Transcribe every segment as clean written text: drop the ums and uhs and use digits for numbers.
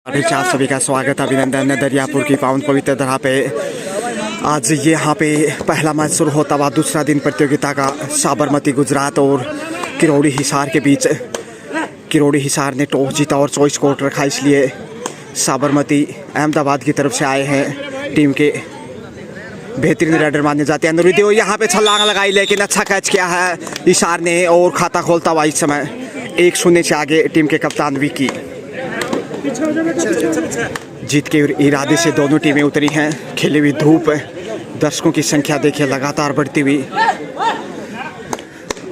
आप सभी का स्वागत अभिनंदन दरियापुर की पावन पवित्र धरा पे आज यहाँ पे पहला मैच शुरू होता हुआ दूसरा दिन प्रतियोगिता का साबरमती गुजरात और किरोड़ी हिसार के बीच। किरोड़ी हिसार ने टॉस जीता और चॉइस कोर्ट रखा, इसलिए साबरमती अहमदाबाद की तरफ से आए हैं। टीम के बेहतरीन राइडर माने जाते हैं अनुरुद्ध। यहाँ पे छलांग लगाई लेकिन अच्छा कैच किया है हिसार ने और खाता खोलता हुआ इस समय 1-0 से आगे टीम के कप्तान विकी। जीत के इरादे से दोनों टीमें उतरी हैं। खिली हुई धूप, दर्शकों की संख्या देखिए लगातार बढ़ती हुई,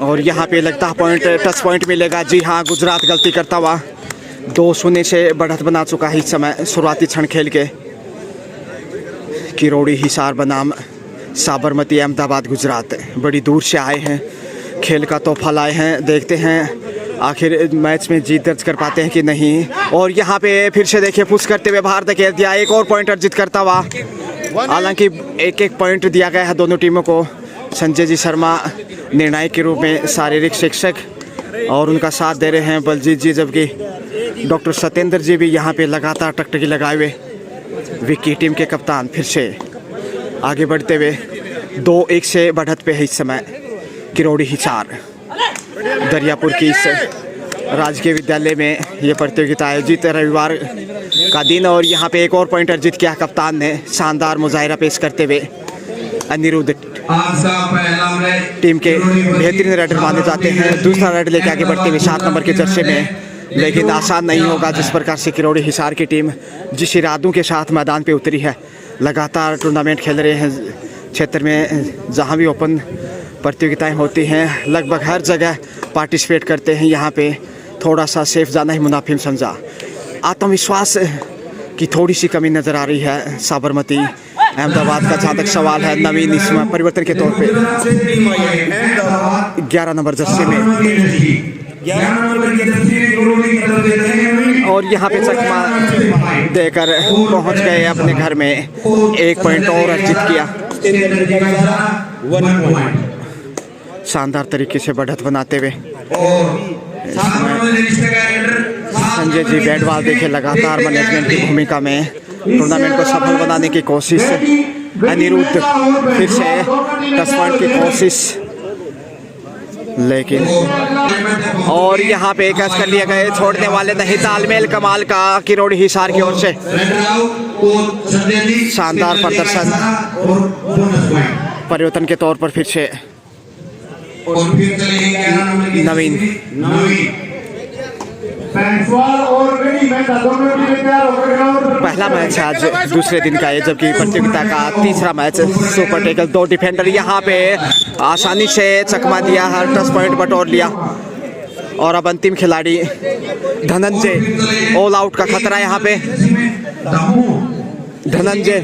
और यहाँ पे लगता है पॉइंट टच पॉइंट मिलेगा। जी हाँ, गुजरात गलती करता हुआ 2-0 से बढ़त बना चुका है इस समय शुरुआती क्षण खेल के। किरोड़ी हिसार बनाम साबरमती अहमदाबाद गुजरात बड़ी दूर से आए हैं, खेल का तोहफा लाए हैं। देखते हैं आखिर मैच में जीत दर्ज कर पाते हैं कि नहीं। और यहाँ पे फिर से देखिए पुश करते हुए बाहर धकेल दिया, एक और पॉइंट अर्जित करता हुआ। हालांकि एक पॉइंट दिया गया है दोनों टीमों को। संजय जी शर्मा निर्णायक के रूप में शारीरिक शिक्षक और उनका साथ दे रहे हैं बलजीत जी, जबकि डॉक्टर सत्येंद्र जी भी यहाँ पे लगातार टकटकी लगाए हुए। विकी टीम के कप्तान फिर से आगे बढ़ते हुए 2-1 से बढ़त पे है इस समय किरोड़ी हिसार। दरियापुर की इस राजकीय विद्यालय में ये प्रतियोगिता आयोजित रविवार का दिन, और यहाँ पे एक और पॉइंट अर्जित किया कप्तान ने शानदार मुजाहिरा पेश करते हुए। अनिरुद्ध टीम के बेहतरीन राइडर माने जाते हैं। दूसरा राइडर लेके आगे बढ़ते हुए 7 नंबर के जर्सी में, लेकिन आसान नहीं होगा जिस प्रकार से किरोड़ी हिसार की टीम जिस इरादों के साथ मैदान पे उतरी है। लगातार टूर्नामेंट खेल रहे हैं क्षेत्र में, जहाँ भी ओपन प्रतियोगिताएं होती हैं लगभग हर जगह पार्टिसिपेट करते हैं। यहाँ पे थोड़ा सा सेफ जाना ही मुनाफिम समझा। आत्मविश्वास की थोड़ी सी कमी नज़र आ रही है साबरमती अहमदाबाद का। जहाँ तक सवाल है नवीन इसमें परिवर्तन के तौर पे 11 नंबर जर्सी में, और यहाँ पे चकमा देकर पहुँच गए अपने घर में। 1 पॉइंट और अर्जित किया। शानदार तरीके से बढ़त बनाते हुए संजय जी बैटबॉल देखे लगातार मैनेजमेंट की भूमिका में टूर्नामेंट को सफल बनाने की कोशिश। अनिरुद्ध फिर से 10 पॉइंट की कोशिश, लेकिन और यहाँ पे कैच कर लिया गया, छोड़ने वाले नहीं। तालमेल कमाल का किरोड़ी हिसार की ओर से शानदार प्रदर्शन। परिवर्तन के तौर पर फिर से नवीन। पहला मैच आज दूसरे दिन का है, जबकि प्रतियोगिता का तीसरा मैच सुपर टेकल। 2 डिफेंडर यहाँ पे आसानी से चकमा दिया, हर टच पॉइंट बटोर लिया। और अब अंतिम खिलाड़ी धनंजय, ऑल आउट का खतरा यहाँ पे। धनंजय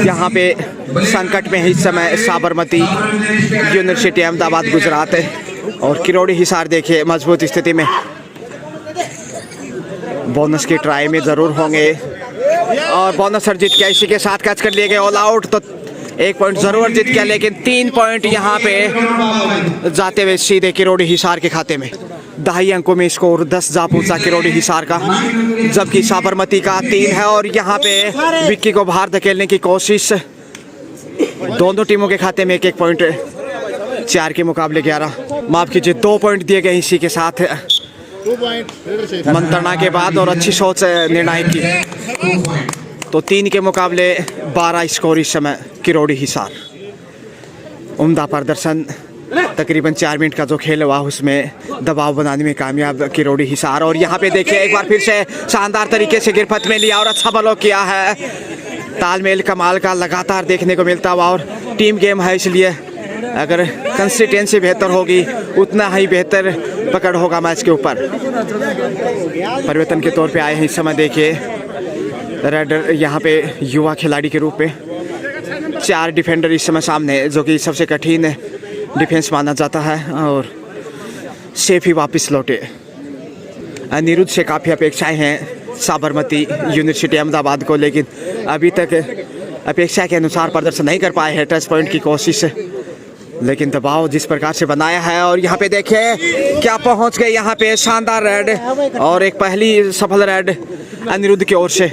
यहाँ पे संकट में है इस समय साबरमती यूनिवर्सिटी अहमदाबाद गुजरात है। और किरोड़ी हिसार देखिए मजबूत स्थिति में, बोनस की ट्राई में जरूर होंगे। और बोनस अर्जित किया, इसी के साथ कैच कर लिए गए। ऑल आउट तो 1 पॉइंट जरूर अर्जित किया, लेकिन 3 पॉइंट यहाँ पे जाते हुए सीधे किरोड़ी हिसार के खाते में। 2.5 अंकों में स्कोर 10 जा पहुंचा किरोड़ी हिसार का, जबकि साबरमती का 3 है। और यहाँ पे विक्की को बाहर धकेलने की कोशिश। दोनों टीमों के खाते में 1-1 पॉइंट, 4 के मुकाबले 11, माफ कीजिए 2 पॉइंट दिए गए इसी के साथ मंत्रणा के बाद और अच्छी सोच निर्णायक की। तो 3 के मुकाबले 12 स्कोर इस समय किरोड़ी हिसार। उम्दा प्रदर्शन, तकरीबन 4 मिनट का जो खेल हुआ उसमें दबाव बनाने में कामयाब किरोड़ी हिसार। और यहाँ पे देखिए एक बार फिर से शानदार तरीके से गिरफ्त में लिया और अच्छा ब्लॉक किया है। तालमेल कमाल का लगातार देखने को मिलता हुआ, और टीम गेम है इसलिए अगर कंसिस्टेंसी बेहतर होगी उतना ही बेहतर पकड़ होगा मैच के ऊपर। परिवर्तन के तौर पे आए हैं इस समय देखिए राइडर यहाँ पे युवा खिलाड़ी के रूप में। 4 डिफेंडर इस समय सामने, जो कि सबसे कठिन डिफेंस माना जाता है, और सेफ ही वापस लौटे। अनिरुद्ध से काफ़ी अपेक्षाएं हैं साबरमती यूनिवर्सिटी अहमदाबाद को, लेकिन अभी तक अपेक्षा के अनुसार प्रदर्शन नहीं कर पाए हैं। टच पॉइंट की कोशिश लेकिन दबाव जिस प्रकार से बनाया है, और यहाँ पे देखिए क्या पहुंच गए यहाँ पे, शानदार रेड और एक पहली सफल रेड अनिरुद्ध की ओर से।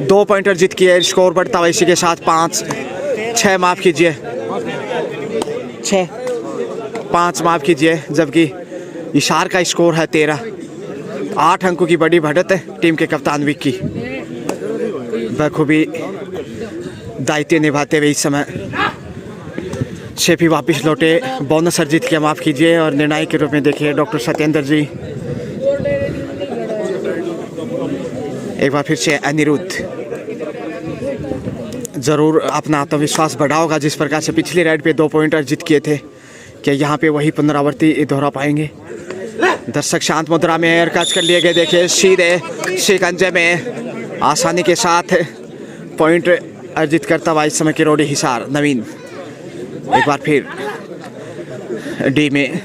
2 पॉइंटर जीत किए, स्कोर बढ़ता हुआ इसी के साथ 5-6 माफ़ कीजिए 5 माफ़ कीजिए, जबकि इशार का स्कोर है 13। 8 अंकों की बड़ी बढ़त है टीम के कप्तान विक्की बखूबी दायित्व निभाते हुए। इस समय शेफी वापस लौटे, बोनस अर्जित किया, माफ़ कीजिए, और निर्णायक के रूप में देखिए डॉक्टर सत्येंद्र जी। एक बार फिर से अनिरुद्ध ज़रूर अपना आत्मविश्वास बढ़ाओगा, जिस प्रकार से पिछली राइड पे 2 पॉइंट अर्जित किए थे, कि यहाँ पे वही पुनरावृत्ति दोहरा पाएंगे। दर्शक शांत मुद्रा में एयर कैच कर लिए गए, देखिए सीधे शिकंजे में आसानी के साथ पॉइंट अर्जित करता हुआ इस समय किरोड़ी हिसार नवीन। एक बार फिर डी में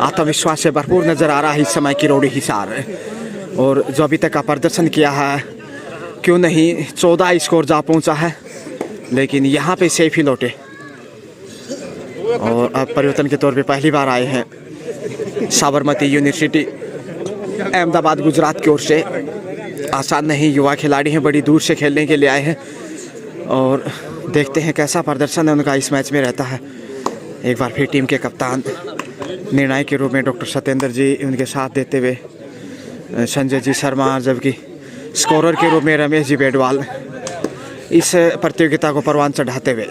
आत्मविश्वास से भरपूर नजर आ रहा है इस समय किरोड़ी हिसार, और जो अभी तक का प्रदर्शन किया है, क्यों नहीं 14 स्कोर जा पहुंचा है, लेकिन यहाँ पे सेफ ही लौटे और अब परिवर्तन के तौर पे पहली बार आए हैं साबरमती यूनिवर्सिटी अहमदाबाद गुजरात की ओर से। आसान नहीं, युवा खिलाड़ी हैं, बड़ी दूर से खेलने के लिए आए हैं, और देखते हैं कैसा प्रदर्शन है उनका इस मैच में रहता है। एक बार फिर टीम के कप्तान निर्णायक के रूप में डॉक्टर सत्येंद्र जी, उनके साथ देते हुए संजय जी शर्मा, जबकि स्कोरर के रूप में रमेश जी बेडवाल इस प्रतियोगिता को परवान चढ़ाते हुए।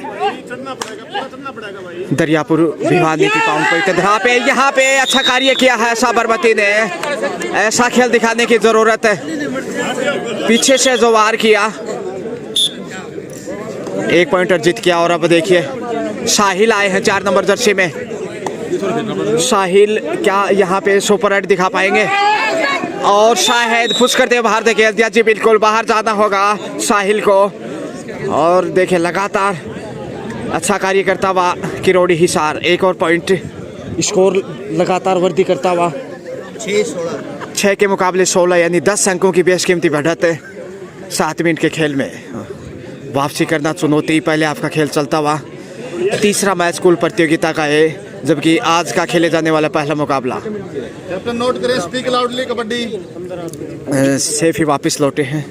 दरियापुर भिवानी की पाउंड पॉइंट यहाँ पे अच्छा कार्य किया है साबरमती ने, ऐसा खेल दिखाने की जरूरत है। पीछे से जो वार किया, 1 पॉइंटर जीत किया, और अब देखिए साहिल आए हैं 4 नंबर जर्सी में। साहिल क्या यहाँ पे सुपर राइड दिखा पाएंगे, और शायद पुश करते हुए बाहर देखिए दिया जी, बिल्कुल बाहर जाना होगा साहिल को, और देखिए लगातार अच्छा कार्य करता हुआ किरोड़ी हिसार। 1 और पॉइंट स्कोर लगातार वृद्धि करता हुआ 6 के मुकाबले 16, यानी 10 अंकों की बेशकीमती बढ़त है 7 मिनट के खेल में। वापसी करना चुनौती, पहले आपका खेल चलता हुआ। तीसरा मैच कुल प्रतियोगिता का है, जबकि आज का खेले जाने वाला पहला मुकाबला। कैप्टन नोट करें, स्पीक लाउडली कबड्डी। सेफ ही वापस लौटे हैं,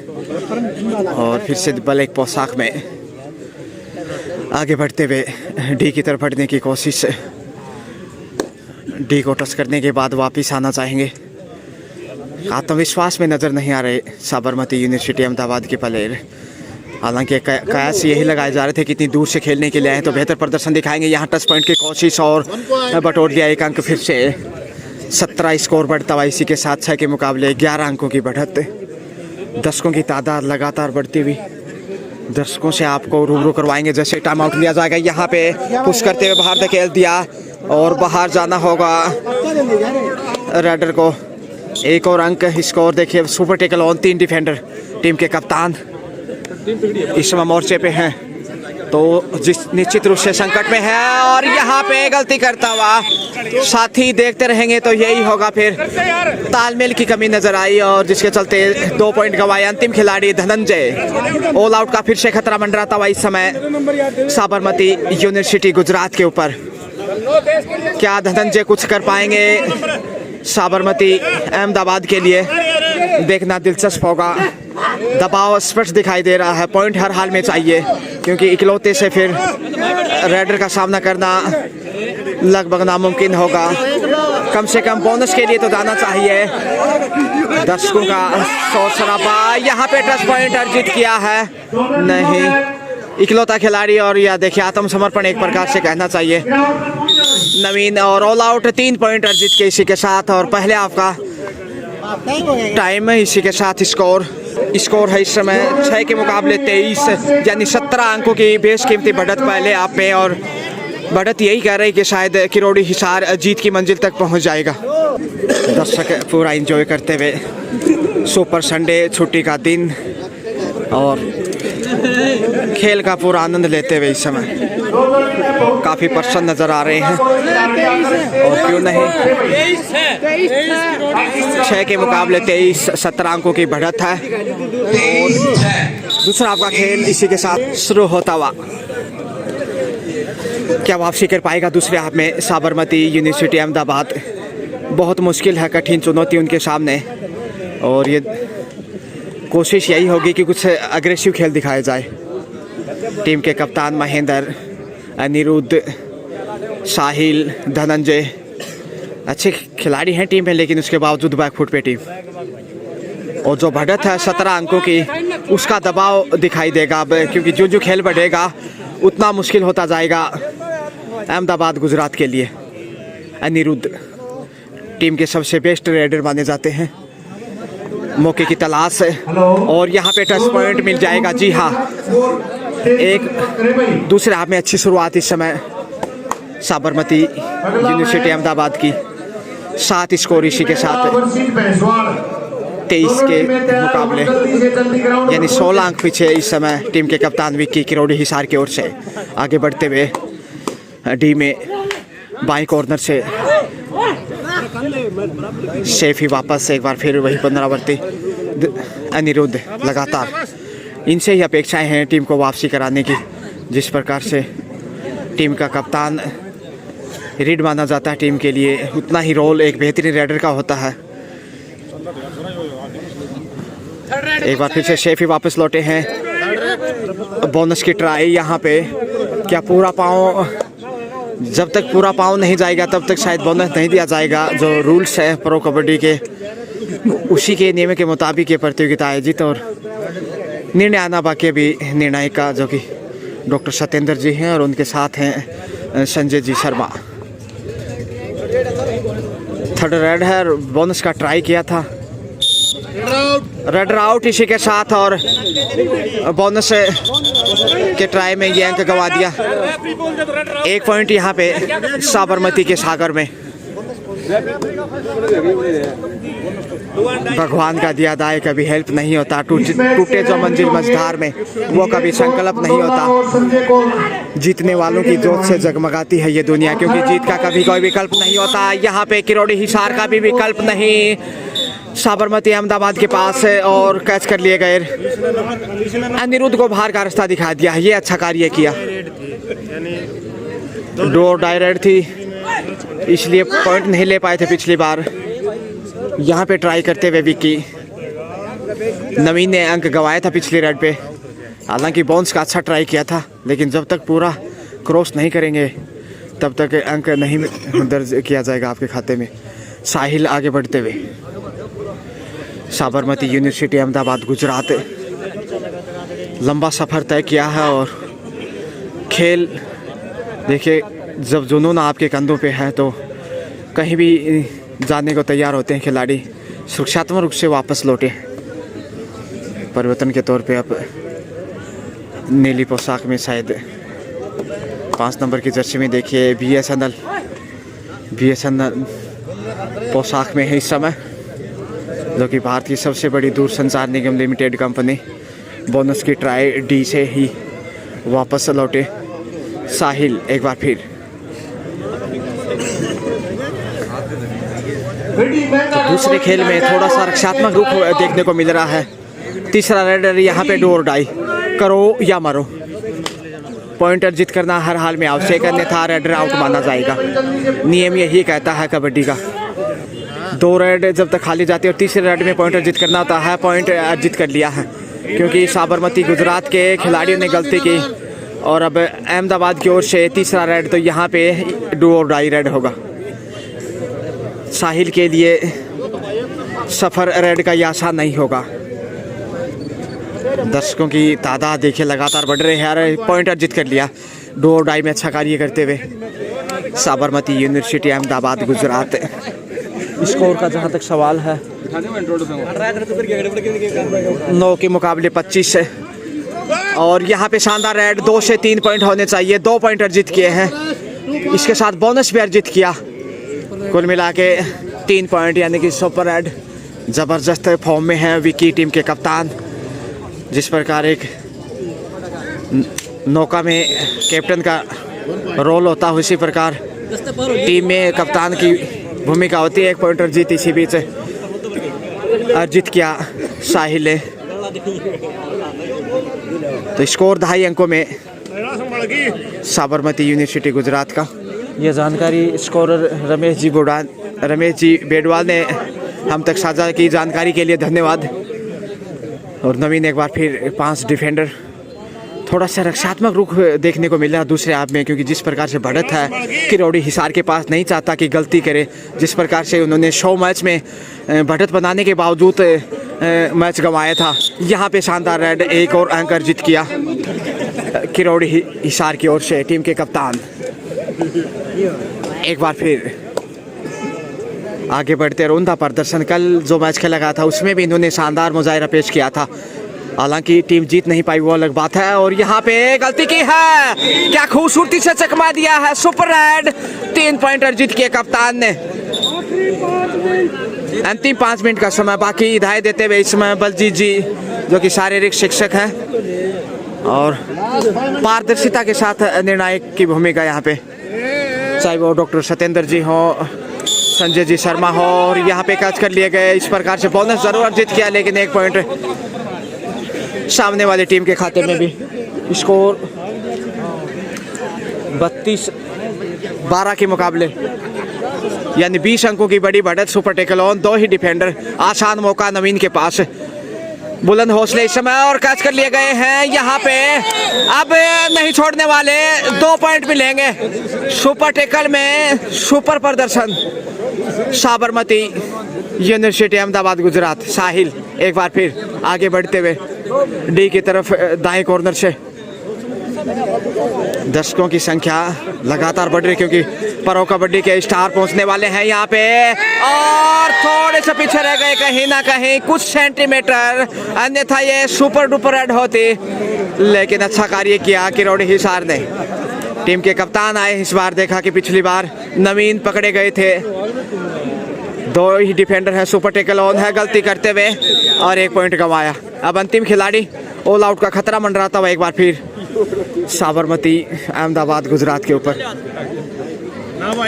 और फिर से ब्लैक पोशाक में आगे बढ़ते हुए डी की तरफ बढ़ने की कोशिश। डी को टच करने के बाद वापस आना चाहेंगे। आत्मविश्वास में नज़र नहीं आ रहे साबरमती यूनिवर्सिटी अहमदाबाद के प्लेयर। हालांकि कयास यही लगाए जा रहे थे कि इतनी दूर से खेलने के लिए आए तो बेहतर प्रदर्शन दिखाएंगे। यहाँ टच पॉइंट की कोशिश और बटोर दिया 1 अंक फिर से। 17 स्कोर बढ़ता हुआ, इसी के साथ 6 के मुकाबले 11 अंकों की बढ़त। दर्शकों की तादाद लगातार बढ़ती हुई दर्शकों से आपको रूबरू करवाएंगे। जैसे टाइम आउट लिया जाएगा, यहाँ पे पुश करते हुए बाहर धकेल दिया, और बाहर जाना होगा रेडर को। 1 और अंक स्कोर देखिए। Super tackle on 3 defender team के कप्तान इस समय मोर्चे पे हैं, तो जिस निश्चित रूप से संकट में है, और यहाँ पे गलती करता हुआ साथी देखते रहेंगे तो यही होगा। फिर तालमेल की कमी नजर आई, और जिसके चलते 2 पॉइंट गंवाए। अंतिम खिलाड़ी धनंजय, ऑल आउट का फिर से खतरा मंडराता हुआ इस समय साबरमती यूनिवर्सिटी गुजरात के ऊपर। क्या धनंजय कुछ कर पाएंगे साबरमती अहमदाबाद के लिए? देखना दिलचस्प होगा। दबाव स्पष्ट दिखाई दे रहा है, पॉइंट हर हाल में चाहिए, क्योंकि इकलौते से फिर रेडर का सामना करना लगभग नामुमकिन होगा। कम से कम बोनस के लिए तो जाना चाहिए। दर्शकों का शोर शराबा, यहाँ पे टच पॉइंट अर्जित किया है नहीं, इकलौता खिलाड़ी, और यह देखिए आत्मसमर्पण एक प्रकार से कहना चाहिए नवीन। और ऑल आउट 3 पॉइंट अर्जित के इसी के साथ, और पहले आपका टाइम है इसी के साथ स्कोर है इस समय 6 के मुकाबले 23, यानी 17 अंकों की बेशकीमती बढ़त पहले आप में, और बढ़त यही कह रही कि शायद किरोड़ी हिसार जीत की मंजिल तक पहुंच जाएगा। दर्शक पूरा एंजॉय करते हुए सुपर संडे, छुट्टी का दिन, और खेल का पूरा आनंद लेते हुए इस समय काफ़ी प्रसन्न नज़र आ रहे हैं। और क्यों नहीं, 6 के मुकाबले 23, 17 अंकों की बढ़त है। और दूसरा आपका खेल इसी के साथ शुरू होता हुआ क्या वापसी कर पाएगा दूसरे हाफ में साबरमती यूनिवर्सिटी अहमदाबाद? बहुत मुश्किल है, कठिन चुनौती उनके सामने, और ये कोशिश यही होगी कि कुछ अग्रेसिव खेल दिखाया जाए। टीम के कप्तान महेंद्र, अनिरुद्ध, साहिल, धनंजय अच्छे खिलाड़ी हैं टीम में, लेकिन उसके बावजूद बैकफुट पे टीम। और जो बढ़त है 17 अंकों की, उसका दबाव दिखाई देगा अब, क्योंकि जो खेल बढ़ेगा उतना मुश्किल होता जाएगा अहमदाबाद गुजरात के लिए। अनिरुद्ध टीम के सबसे बेस्ट रेडर माने जाते हैं, मौके की तलाश है, और यहाँ पे टच पॉइंट मिल जाएगा। जी हाँ, एक दूसरे हाफ में अच्छी शुरुआत इस समय साबरमती यूनिवर्सिटी अहमदाबाद की। 7 स्कोर इसी के साथ 23 के मुकाबले, यानी 16 अंक पीछे इस समय टीम के कप्तान विक्की किरोड़ी हिसार की ओर से आगे बढ़ते हुए। डी में बाएं कॉर्नर से शेफी वापस एक बार फिर वही पुनरावृत्ति। अनिरुद्ध लगातार, इनसे ही अपेक्षाएं हैं टीम को वापसी कराने की। जिस प्रकार से टीम का कप्तान रीड माना जाता है टीम के लिए, उतना ही रोल एक बेहतरीन रेडर का होता है। एक बार फिर से शेफी वापस लौटे हैं। बोनस की ट्राई यहाँ पे, क्या पूरा पाँव, जब तक पूरा पाँव नहीं जाएगा तब तक शायद बोनस नहीं दिया जाएगा। जो रूल्स है प्रो कबड्डी के, उसी के नियम के मुताबिक ये प्रतियोगिता आयोजित, और निर्णय आना बाकी अभी निर्णय का, जो कि डॉक्टर सत्येंद्र जी हैं और उनके साथ हैं संजय जी शर्मा। थर्ड रेड है, बोनस का ट्राई किया था, रेड आउट इसी के साथ, और बोनस के ट्राई में ये अंक गंवा दिया। 1 पॉइंट यहाँ पे साबरमती के सागर में। भगवान का दिया दाए कभी हेल्प नहीं होता, टूटे जो मंजिल मझधार में वो कभी संकल्प नहीं होता। जीतने वालों की जोत से जगमगाती है ये दुनिया, क्योंकि जीत का कभी कोई विकल्प नहीं होता। यहाँ पे किरोड़ी हिसार का भी विकल्प नहीं, साबरमती अहमदाबाद के पास है, और कैच कर लिए गए। अनिरुद्ध को बाहर का रास्ता दिखा दिया, ये अच्छा कार्य किया। डोर डायरेक्ट थी, इसलिए पॉइंट नहीं ले पाए थे पिछली बार। यहाँ पे ट्राई करते हुए विक्की, नवीन ने अंक गंवाया था पिछली रेड पे। हालांकि बाउंस का अच्छा ट्राई किया था, लेकिन जब तक पूरा क्रॉस नहीं करेंगे तब तक अंक नहीं दर्ज किया जाएगा आपके खाते में। साहिल आगे बढ़ते हुए, साबरमती यूनिवर्सिटी अहमदाबाद गुजरात लंबा सफ़र तय किया है, और खेल देखिए, जब जुनून आपके कंधों पे है तो कहीं भी जाने को तैयार होते हैं खिलाड़ी। सुरक्षात्मक रूप से वापस लौटे परिवर्तन के तौर पे। अब नीली पोशाक में, शायद 5 नंबर की जर्सी में देखिए BSNL पोशाक में है इस समय, जो कि भारत की सबसे बड़ी दूरसंचार निगम लिमिटेड कंपनी। बोनस की ट्राई डी से ही वापस लौटे साहिल एक बार फिर। तो दूसरे खेल में थोड़ा सा रक्षात्मक रूप देखने को मिल रहा है। तीसरा रेडर यहाँ पे डोर डाई, करो या मरो, पॉइंट अर्जित करना हर हाल में आवश्यक, अन्यथा रेडर आउट माना जाएगा। नियम यही कहता है कबड्डी का। 2 रेड जब तक खाली जाती है और तीसरे रेड में पॉइंट अर्जित करना होता है, पॉइंट अर्जित कर लिया है, क्योंकि साबरमती गुजरात के खिलाड़ियों ने गलती की। और अब अहमदाबाद की ओर से तीसरा रेड, तो यहाँ पे डू और डाई रेड होगा। साहिल के लिए सफ़र रेड का ये आसान नहीं होगा। दर्शकों की तादाद देखिए लगातार बढ़ रहे हैं, पॉइंट अर्जित कर लिया डू और डाई में अच्छा कार्य करते हुए साबरमती यूनिवर्सिटी अहमदाबाद गुजरात। स्कोर का जहाँ तक सवाल है, 9 के मुकाबले 25 है, और यहाँ पे शानदार रेड 2 से 3 पॉइंट होने चाहिए। 2 पॉइंट अर्जित किए हैं, इसके साथ बोनस भी अर्जित किया। कुल मिला के 3 पॉइंट, यानी कि सुपर रेड ज़बरदस्त फॉर्म में है विकी टीम के कप्तान। जिस प्रकार एक नौका में कैप्टन का रोल होता है, उसी प्रकार टीम में कप्तान की भूमिका होती है। 1 पॉइंट अर्जित इसी बीच अर्जित किया साहिल ने। तो स्कोर 2.5 अंकों में साबरमती यूनिवर्सिटी गुजरात का। ये जानकारी स्कोरर रमेश जी बेडवाल ने हम तक साझा की। जानकारी के लिए धन्यवाद। और नवीन एक बार फिर 5 डिफेंडर, थोड़ा सा रक्षात्मक रुख देखने को मिला दूसरे हाफ में, क्योंकि जिस प्रकार से बढ़त है किरोड़ी हिसार के पास नहीं चाहता कि गलती करे। जिस प्रकार से उन्होंने 100 मैच में बढ़त बनाने के बावजूद मैच गंवाया था, यहाँ पे शानदार रेड एक और अंक अर्जित किया किरोड़ी हिसार की ओर से टीम के कप्तान। एक बार फिर आगे बढ़ते रोंदा प्रदर्शन। कल जो मैच खेला गया था उसमें भी इन्होंने शानदार मुजाहिरा पेश किया था, हालांकि टीम जीत नहीं पाई वो अलग बात है। और यहाँ पे गलती की है, क्या खूबसूरती से चकमा दिया है, सुपर रेड। 3 पॉइंट अर्जित किए कप्तान ने। अंतिम 5 मिनट का समय बाकी, हिदायत देते हुए इस समय बलजीत जी जो कि शारीरिक शिक्षक हैं और पारदर्शिता के साथ निर्णायक की भूमिका यहाँ पे, चाहे वो डॉक्टर सत्येंद्र जी हो, संजय जी शर्मा हो। और यहाँ पे कैच कर लिए गए। इस प्रकार से बोनस जरूर अर्जित किया, लेकिन 1 पॉइंट सामने वाली टीम के खाते में भी। स्कोर 32-12 के मुकाबले, यानी 20 अंकों की बड़ी बढ़त। Super tackle on, 2 he defender, आसान मौका नवीन के पास। बुलंद हौसले इस समय और कैच कर लिए गए हैं। यहाँ पे अब नहीं छोड़ने वाले, 2 पॉइंट मिलेंगे। सुपर टेकल में सुपर प्रदर्शन साबरमती यूनिवर्सिटी अहमदाबाद गुजरात। साहिल एक बार फिर आगे बढ़ते हुए डी की तरफ दाएं कॉर्नर से। दर्शकों की संख्या लगातार बढ़ रही, क्योंकि प्रो कबड्डी के स्टार पहुंचने वाले हैं यहाँ पे। और थोड़े से पीछे रह गए कहीं ना कहीं कुछ सेंटीमीटर, अन्यथा ये सुपर डुपर रेड होती। लेकिन अच्छा कार्य किया किरोड़ी हिसार ने। टीम के कप्तान आए इस बार, देखा कि पिछली बार नवीन पकड़े गए थे। 2 ही डिफेंडर है, सुपर टेकल ऑन है गलती करते हुए और 1 पॉइंट गंवाया। अब अंतिम खिलाड़ी, ऑल आउट का खतरा मंडराता हुआ एक बार फिर साबरमती अहमदाबाद गुजरात के ऊपर।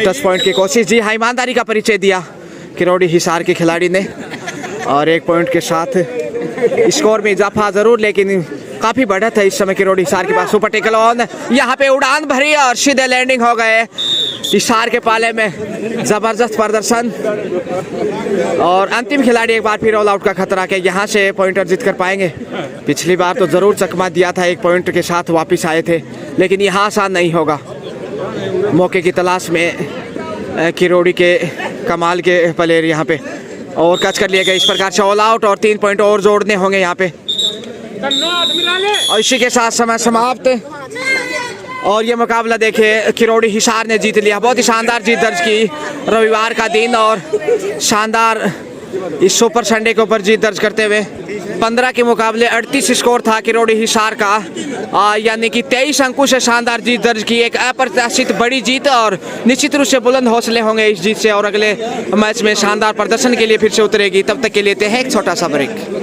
10 पॉइंट की कोशिश, जी हाँ, ईमानदारी का परिचय दिया किरोड़ी हिसार के खिलाड़ी ने। और 1 पॉइंट के साथ स्कोर में इजाफा जरूर, लेकिन काफी बढ़त है इस समय किरोड़ी हिसार के पास। सुपर टेकल ऑन, यहाँ पे उड़ान भरी और सीधे लैंडिंग हो गए हिसार के पाले में। जबरदस्त प्रदर्शन। और अंतिम खिलाड़ी एक बार फिर ऑल आउट का खतरा के यहाँ से पॉइंट अर्जित कर पाएंगे। पिछली बार तो जरूर चकमा दिया था, 1 पॉइंट के साथ वापिस आए थे, लेकिन यहाँ आसान नहीं होगा। मौके की तलाश में किरोड़ी के कमाल के प्लेयर यहाँ पे, और कैच कर लिए गए इस प्रकार से ऑल आउट। और 3 पॉइंट और जोड़ने होंगे यहाँ पे। और इसी के साथ समय समाप्त। और ये मुकाबला देखिए किरोड़ी हिसार ने जीत लिया। बहुत ही शानदार जीत दर्ज की रविवार का दिन, और शानदार इस सुपर संडे के ऊपर जीत दर्ज करते हुए 15 के मुकाबले 38 स्कोर था किरोड़ी हिसार का, यानी कि 23 अंकों से शानदार जीत दर्ज की। एक अप्रत्याशित बड़ी जीत, और निश्चित रूप से बुलंद हौसले होंगे इस जीत से, और अगले मैच में शानदार प्रदर्शन के लिए फिर से उतरेगी। तब तक के लिए लेते हैं एक छोटा सा ब्रेक।